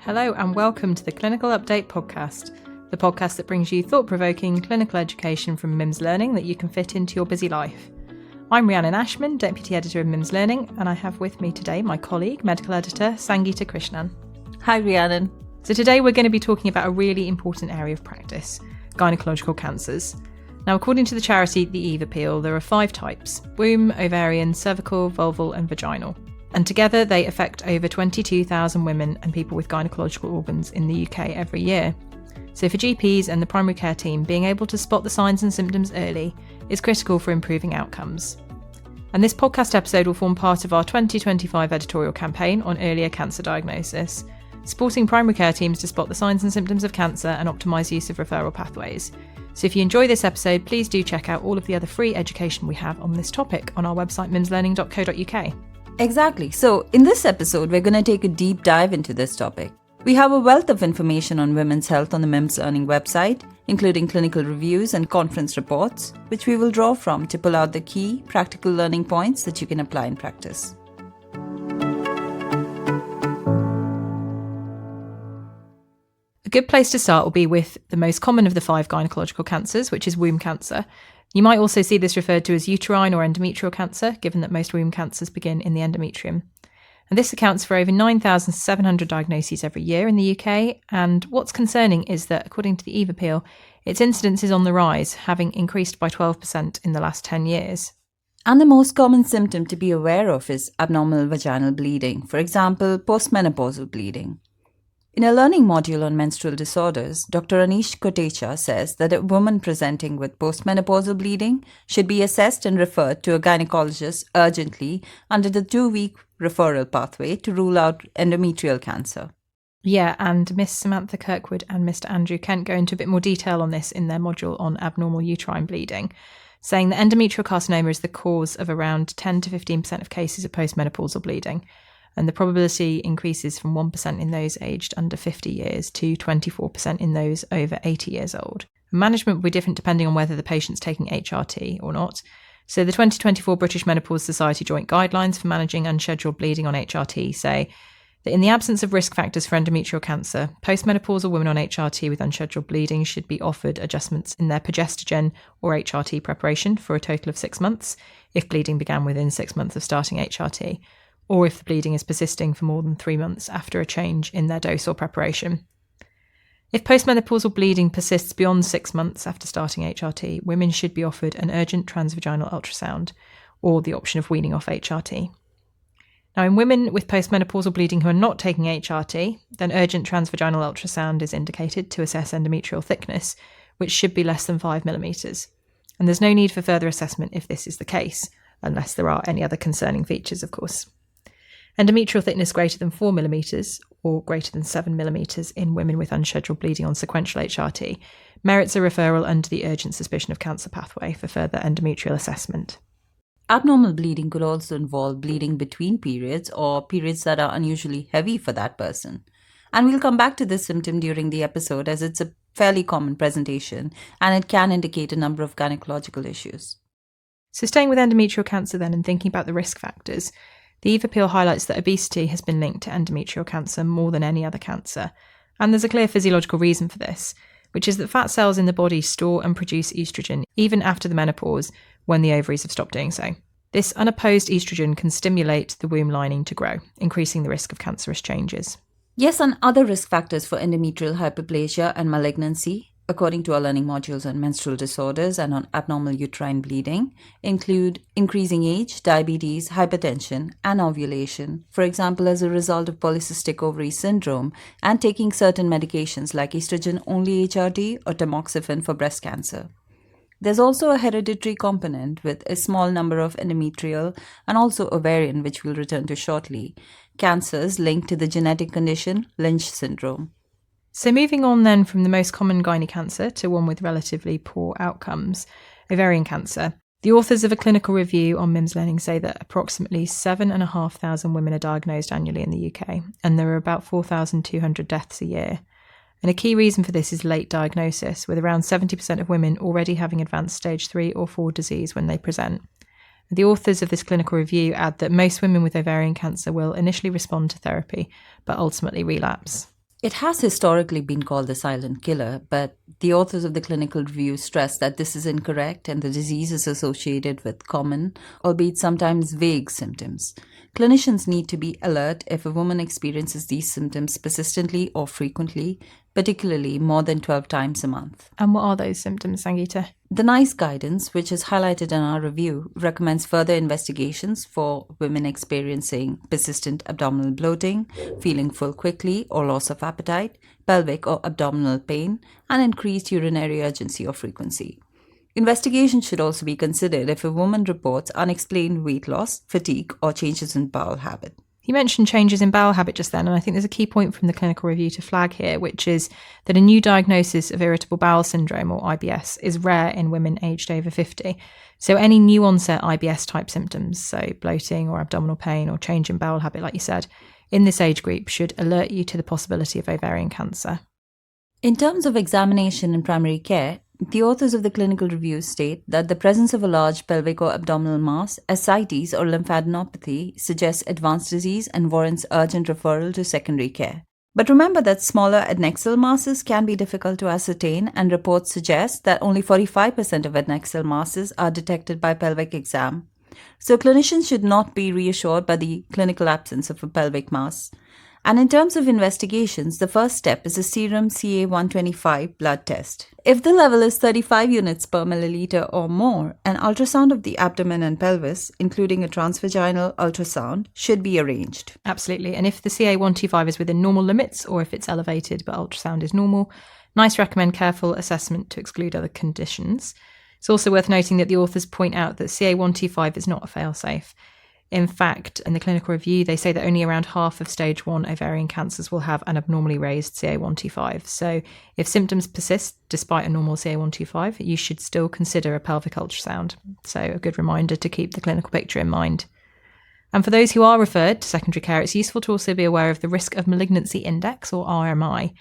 Hello and welcome to the Clinical Update podcast, the podcast that brings you thought-provoking clinical education from MIMS Learning that you can fit into your busy life. I'm Rhiannon Ashman, Deputy Editor of MIMS Learning, and I have with me today my colleague, Medical Editor Sangeeta Krishnan. Hi Rhiannon. So today we're going to be talking about a really important area of practice, gynaecological cancers. Now, according to the charity The Eve Appeal, there are 5 types: womb, ovarian, cervical, vulval and vaginal. And together they affect over 22,000 women and people with gynaecological organs in the UK every year. So for GPs and the primary care team, being able to spot the signs and symptoms early is critical for improving outcomes. And this podcast episode will form part of our 2025 editorial campaign on earlier cancer diagnosis, supporting primary care teams to spot the signs and symptoms of cancer and optimise use of referral pathways. So if you enjoy this episode, please do check out all of the other free education we have on this topic on our website mimslearning.co.uk. Exactly. So in this episode, we're going to take a deep dive into this topic. We have a wealth of information on women's health on the MIMS Learning website, including clinical reviews and conference reports, which we will draw from to pull out the key practical learning points that you can apply in practice. A good place to start will be with the most common of the 5 gynaecological cancers, which is womb cancer. You might also see this referred to as uterine or endometrial cancer, given that most womb cancers begin in the endometrium. And this accounts for over 9,700 diagnoses every year in the UK. And what's concerning is that, according to the Eve Appeal, its incidence is on the rise, having increased by 12% in the last 10 years. And the most common symptom to be aware of is abnormal vaginal bleeding, for example, postmenopausal bleeding. In a learning module on menstrual disorders, Dr. Anish Kotecha says that a woman presenting with postmenopausal bleeding should be assessed and referred to a gynecologist urgently under the 2-week referral pathway to rule out endometrial cancer. Yeah, and Miss Samantha Kirkwood and Mr. Andrew Kent go into a bit more detail on this in their module on abnormal uterine bleeding, saying that endometrial carcinoma is the cause of around 10 to 15% of cases of postmenopausal bleeding. And the probability increases from 1% in those aged under 50 years to 24% in those over 80 years old. Management will be different depending on whether the patient's taking HRT or not. So the 2024 British Menopause Society Joint Guidelines for Managing Unscheduled Bleeding on HRT say that in the absence of risk factors for endometrial cancer, postmenopausal women on HRT with unscheduled bleeding should be offered adjustments in their progestogen or HRT preparation for a total of 6 months, if bleeding began within 6 months of starting HRT, or if the bleeding is persisting for more than 3 months after a change in their dose or preparation. If postmenopausal bleeding persists beyond 6 months after starting HRT, women should be offered an urgent transvaginal ultrasound or the option of weaning off HRT. Now, in women with postmenopausal bleeding who are not taking HRT, then urgent transvaginal ultrasound is indicated to assess endometrial thickness, which should be less than 5 millimetres. And there's no need for further assessment if this is the case, unless there are any other concerning features, of course. Endometrial thickness greater than 4 millimetres or greater than 7 millimetres in women with unscheduled bleeding on sequential HRT merits a referral under the urgent suspicion of cancer pathway for further endometrial assessment. Abnormal bleeding could also involve bleeding between periods or periods that are unusually heavy for that person. And we'll come back to this symptom during the episode as it's a fairly common presentation and it can indicate a number of gynecological issues. So staying with endometrial cancer then and thinking about the risk factors, the Eve Appeal highlights that obesity has been linked to endometrial cancer more than any other cancer. And there's a clear physiological reason for this, which is that fat cells in the body store and produce estrogen even after the menopause when the ovaries have stopped doing so. This unopposed estrogen can stimulate the womb lining to grow, increasing the risk of cancerous changes. Yes, and other risk factors for endometrial hyperplasia and malignancy, according to our learning modules on menstrual disorders and on abnormal uterine bleeding, include increasing age, diabetes, hypertension, and ovulation, for example, as a result of polycystic ovary syndrome, and taking certain medications like estrogen-only HRT or tamoxifen for breast cancer. There's also a hereditary component with a small number of endometrial and also ovarian, which we'll return to shortly, cancers linked to the genetic condition Lynch syndrome. So moving on then from the most common gynae cancer to one with relatively poor outcomes, ovarian cancer. The authors of a clinical review on MIMS Learning say that approximately 7,500 women are diagnosed annually in the UK, and there are about 4,200 deaths a year. And a key reason for this is late diagnosis, with around 70% of women already having advanced stage 3 or 4 disease when they present. The authors of this clinical review add that most women with ovarian cancer will initially respond to therapy, but ultimately relapse. It has historically been called the silent killer, but the authors of the clinical review stress that this is incorrect and the disease is associated with common, albeit sometimes vague, symptoms. Clinicians need to be alert if a woman experiences these symptoms persistently or frequently, particularly more than 12 times a month. And what are those symptoms, Sangeeta? The NICE guidance, which is highlighted in our review, recommends further investigations for women experiencing persistent abdominal bloating, feeling full quickly or loss of appetite, pelvic or abdominal pain, and increased urinary urgency or frequency. Investigation should also be considered if a woman reports unexplained weight loss, fatigue, or changes in bowel habit. You mentioned changes in bowel habit just then, and I think there's a key point from the clinical review to flag here, which is that a new diagnosis of irritable bowel syndrome, or IBS, is rare in women aged over 50. So any new onset IBS type symptoms, so bloating or abdominal pain or change in bowel habit, like you said, in this age group should alert you to the possibility of ovarian cancer. In terms of examination in primary care, the authors of the clinical review state that the presence of a large pelvic or abdominal mass, ascites, or lymphadenopathy suggests advanced disease and warrants urgent referral to secondary care. But remember that smaller adnexal masses can be difficult to ascertain, and reports suggest that only 45% of adnexal masses are detected by pelvic exam. So clinicians should not be reassured by the clinical absence of a pelvic mass. And in terms of investigations, the first step is a serum CA-125 blood test. If the level is 35 units per milliliter or more, an ultrasound of the abdomen and pelvis, including a transvaginal ultrasound, should be arranged. Absolutely. And if the CA-125 is within normal limits, or if it's elevated but ultrasound is normal, NICE recommend careful assessment to exclude other conditions. It's also worth noting that the authors point out that CA-125 is not a fail-safe. In fact, in the clinical review, they say that only around half of stage 1 ovarian cancers will have an abnormally raised CA-125. So if symptoms persist despite a normal CA-125, you should still consider a pelvic ultrasound. So a good reminder to keep the clinical picture in mind. And for those who are referred to secondary care, it's useful to also be aware of the Risk of Malignancy Index, or RMI.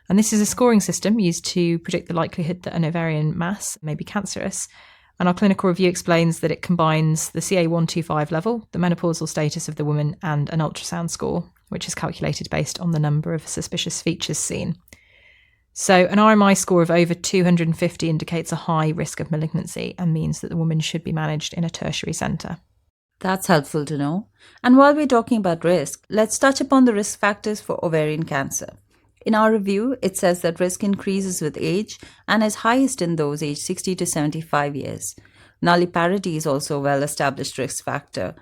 And this is a scoring system used to predict the likelihood that an ovarian mass may be cancerous. And our clinical review explains that it combines the CA-125 level, the menopausal status of the woman, and an ultrasound score, which is calculated based on the number of suspicious features seen. So an RMI score of over 250 indicates a high risk of malignancy and means that the woman should be managed in a tertiary centre. That's helpful to know. And while we're talking about risk, let's touch upon the risk factors for ovarian cancer. In our review, it says that risk increases with age and is highest in those aged 60 to 75 years. Nulliparity is also a well-established risk factor.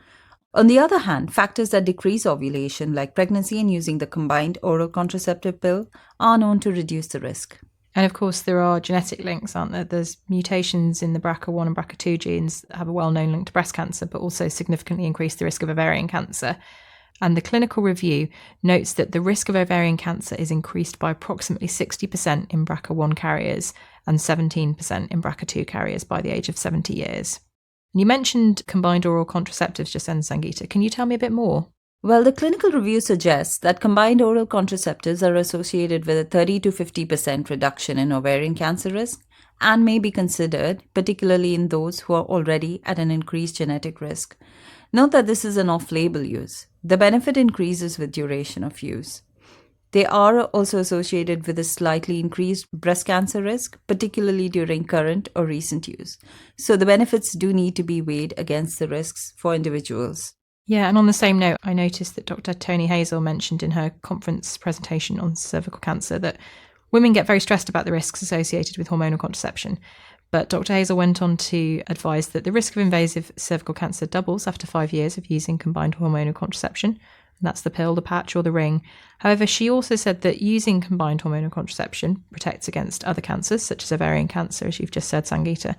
On the other hand, factors that decrease ovulation, like pregnancy and using the combined oral contraceptive pill, are known to reduce the risk. And of course, there are genetic links, aren't there? There's mutations in the BRCA1 and BRCA2 genes that have a well-known link to breast cancer, but also significantly increase the risk of ovarian cancer. And the clinical review notes that the risk of ovarian cancer is increased by approximately 60% in BRCA1 carriers and 17% in BRCA2 carriers by the age of 70 years. And you mentioned combined oral contraceptives just then, Sangeeta. Can you tell me a bit more? Well, the clinical review suggests that combined oral contraceptives are associated with a 30 to 50% reduction in ovarian cancer risk and may be considered, particularly in those who are already at an increased genetic risk. Note that this is an off-label use. The benefit increases with duration of use. They are also associated with a slightly increased breast cancer risk, particularly during current or recent use. So the benefits do need to be weighed against the risks for individuals. Yeah, and on the same note, I noticed that Dr. Tony Hazel mentioned in her conference presentation on cervical cancer that women get very stressed about the risks associated with hormonal contraception. But Dr. Hazel went on to advise that the risk of invasive cervical cancer doubles after 5 years of using combined hormonal contraception. And that's the pill, the patch, or the ring. However, she also said that using combined hormonal contraception protects against other cancers, such as ovarian cancer, as you've just said, Sangeeta.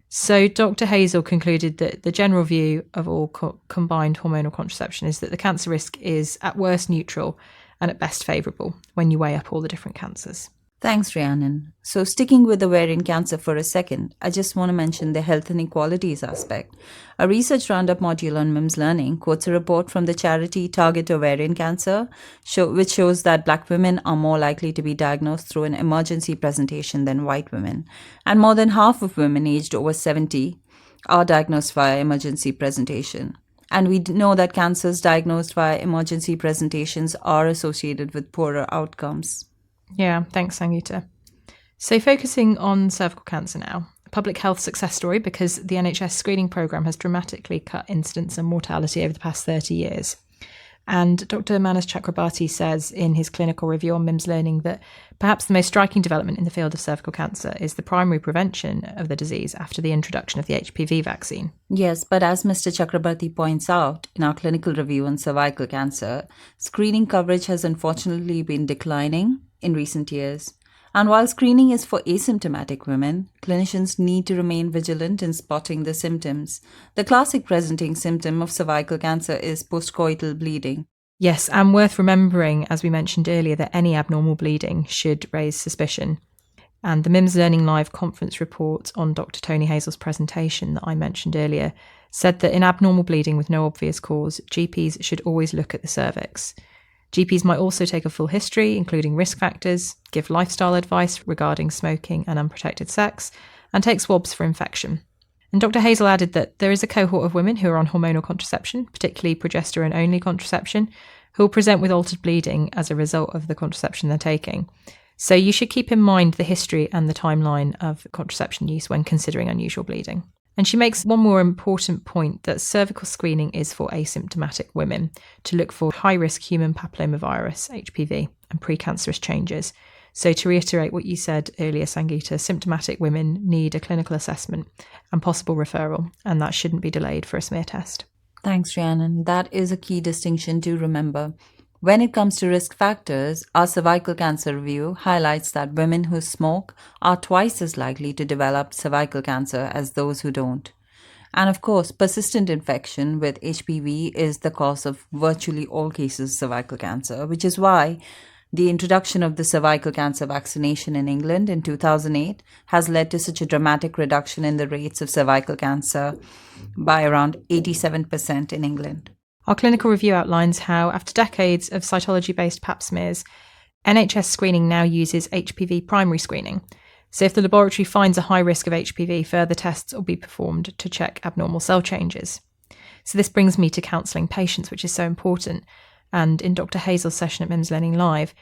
So Dr. Hazel concluded that the general view of all combined hormonal contraception is that the cancer risk is at worst neutral and at best favourable when you weigh up all the different cancers. Thanks, Rhiannon. So sticking with ovarian cancer for a second, I just want to mention the health inequalities aspect. A research roundup module on MIMS Learning quotes a report from the charity Target Ovarian Cancer, which shows that Black women are more likely to be diagnosed through an emergency presentation than white women. And more than half of women aged over 70 are diagnosed via emergency presentation. And we know that cancers diagnosed via emergency presentations are associated with poorer outcomes. Yeah, thanks, Sangeeta. So focusing on cervical cancer now, a public health success story because the NHS screening programme has dramatically cut incidence and mortality over the past 30 years. And Dr. Manas Chakrabarti says in his clinical review on MIMS Learning that perhaps the most striking development in the field of cervical cancer is the primary prevention of the disease after the introduction of the HPV vaccine. Yes, but as Mr. Chakrabarti points out in our clinical review on cervical cancer, screening coverage has unfortunately been declining in recent years. And while screening is for asymptomatic women, clinicians need to remain vigilant in spotting the symptoms. The classic presenting symptom of cervical cancer is postcoital bleeding. Yes, and worth remembering, as we mentioned earlier, that any abnormal bleeding should raise suspicion. And the MIMS Learning Live conference report on Dr. Tony Hazel's presentation that I mentioned earlier said that in abnormal bleeding with no obvious cause, GPs should always look at the cervix. GPs might also take a full history, including risk factors, give lifestyle advice regarding smoking and unprotected sex, and take swabs for infection. And Dr. Hazel added that there is a cohort of women who are on hormonal contraception, particularly progesterone-only contraception, who will present with altered bleeding as a result of the contraception they're taking. So you should keep in mind the history and the timeline of contraception use when considering unusual bleeding. And she makes one more important point, that cervical screening is for asymptomatic women to look for high-risk human papillomavirus, HPV, and precancerous changes. So to reiterate what you said earlier, Sangeeta, symptomatic women need a clinical assessment and possible referral, and that shouldn't be delayed for a smear test. Thanks, Rhiannon. That is a key distinction to remember. When it comes to risk factors, our cervical cancer review highlights that women who smoke are twice as likely to develop cervical cancer as those who don't. And of course, persistent infection with HPV is the cause of virtually all cases of cervical cancer, which is why the introduction of the cervical cancer vaccination in England in 2008 has led to such a dramatic reduction in the rates of cervical cancer by around 87% in England. Our clinical review outlines how, after decades of cytology-based pap smears, NHS screening now uses HPV primary screening. So if the laboratory finds a high risk of HPV, further tests will be performed to check abnormal cell changes. So this brings me to counselling patients, which is so important. And in Dr. Hazel's session at MIMS Learning Live,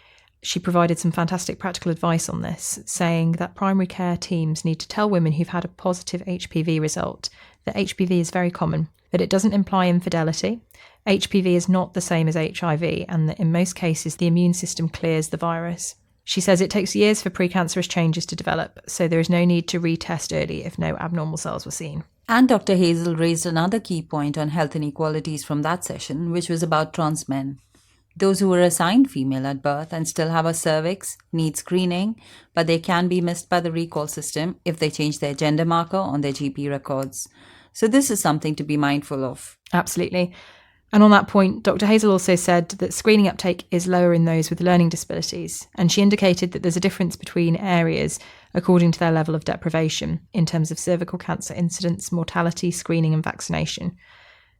she provided some fantastic practical advice on this, saying that primary care teams need to tell women who've had a positive HPV result that HPV is very common, that it doesn't imply infidelity. HPV is not the same as HIV, and that in most cases the immune system clears the virus. She says it takes years for precancerous changes to develop, so there is no need to retest early if no abnormal cells were seen. And Dr. Hazel raised another key point on health inequalities from that session, which was about trans men. Those who were assigned female at birth and still have a cervix need screening, but they can be missed by the recall system if they change their gender marker on their GP records. So this is something to be mindful of. Absolutely. And on that point, Dr. Hazel also said that screening uptake is lower in those with learning disabilities, and she indicated that there's a difference between areas according to their level of deprivation in terms of cervical cancer incidence, mortality, screening and vaccination.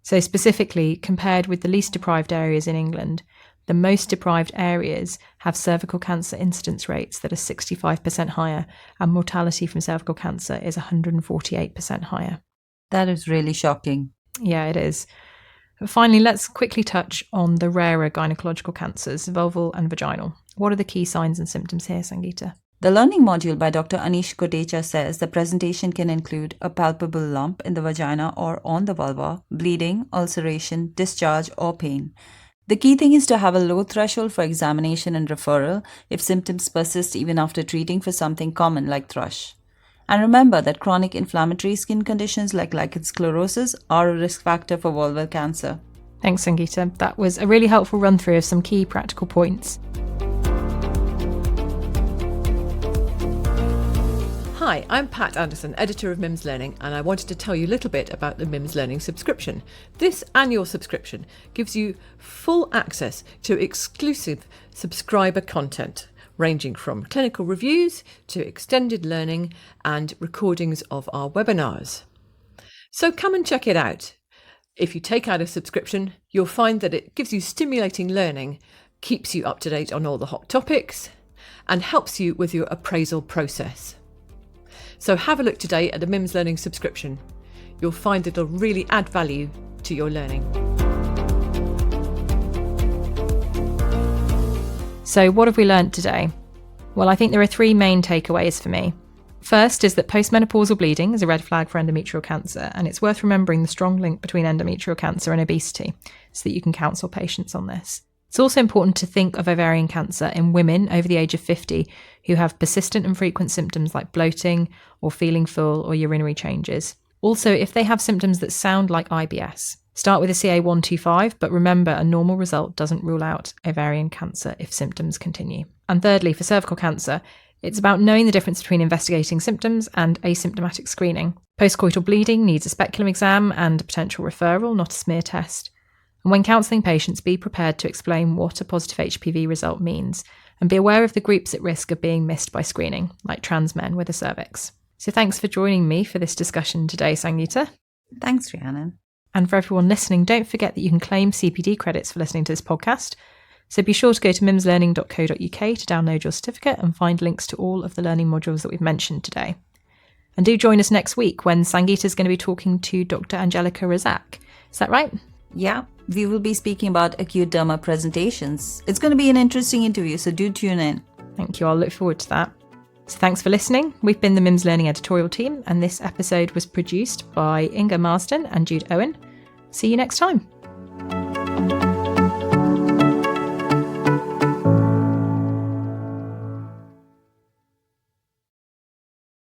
So specifically, compared with the least deprived areas in England, the most deprived areas have cervical cancer incidence rates that are 65% higher, and mortality from cervical cancer is 148% higher. That is really shocking. Yeah, it is. But finally, let's quickly touch on the rarer gynaecological cancers, vulval and vaginal. What are the key signs and symptoms here, Sangeeta? The learning module by Dr. Anish Kotecha says the presentation can include a palpable lump in the vagina or on the vulva, bleeding, ulceration, discharge, or pain. The key thing is to have a low threshold for examination and referral if symptoms persist even after treating for something common like thrush. And remember that chronic inflammatory skin conditions like lichen sclerosis are a risk factor for vulval cancer. Thanks, Sangeeta. That was a really helpful run through of some key practical points. Hi, I'm Pat Anderson, editor of MIMS Learning, and I wanted to tell you a little bit about the MIMS Learning subscription. This annual subscription gives you full access to exclusive subscriber content, ranging from clinical reviews to extended learning and recordings of our webinars. So come and check it out. If you take out a subscription, you'll find that it gives you stimulating learning, keeps you up to date on all the hot topics, and helps you with your appraisal process. So have a look today at the MIMS Learning subscription. You'll find it'll really add value to your learning. So what have we learnt today? Well, I think there are 3 main takeaways for me. First is that postmenopausal bleeding is a red flag for endometrial cancer, and it's worth remembering the strong link between endometrial cancer and obesity so that you can counsel patients on this. It's also important to think of ovarian cancer in women over the age of 50 who have persistent and frequent symptoms like bloating or feeling full or urinary changes. Also, if they have symptoms that sound like IBS, start with a CA125, but remember a normal result doesn't rule out ovarian cancer if symptoms continue. And thirdly, for cervical cancer, it's about knowing the difference between investigating symptoms and asymptomatic screening. Postcoital bleeding needs a speculum exam and a potential referral, not a smear test. And when counselling patients, be prepared to explain what a positive HPV result means and be aware of the groups at risk of being missed by screening, like trans men with a cervix. So thanks for joining me for this discussion today, Sangeeta. Thanks, Rhiannon. And for everyone listening, don't forget that you can claim CPD credits for listening to this podcast. So be sure to go to mimslearning.co.uk to download your certificate and find links to all of the learning modules that we've mentioned today. And do join us next week when Sangeeta is going to be talking to Dr. Angelica Razak. Is that right? Yeah, we will be speaking about acute derma presentations. It's going to be an interesting interview, so do tune in. Thank you. I'll look forward to that. So thanks for listening. We've been the MIMS Learning editorial team, and this episode was produced by Inga Marsden and Jude Owen. See you next time.